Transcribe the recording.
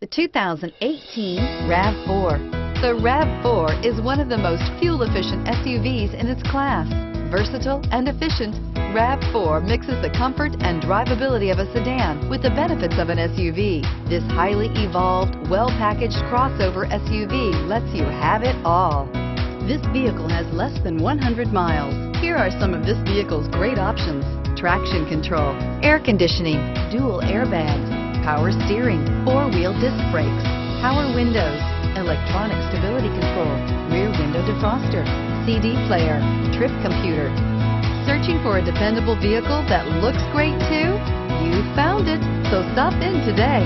The 2018 RAV4. The RAV4 is one of the most fuel-efficient SUVs in its class. Versatile and efficient, RAV4 mixes the comfort and drivability of a sedan with the benefits of an SUV. This highly evolved, well-packaged crossover SUV lets you have it all. This vehicle has less than 100 miles. Here are some of this vehicle's great options: traction control, air conditioning, dual airbags, power steering, four-wheel disc brakes, power windows, electronic stability control, rear window defroster, CD player, trip computer. Searching for a dependable vehicle that looks great too? You found it, so stop in today.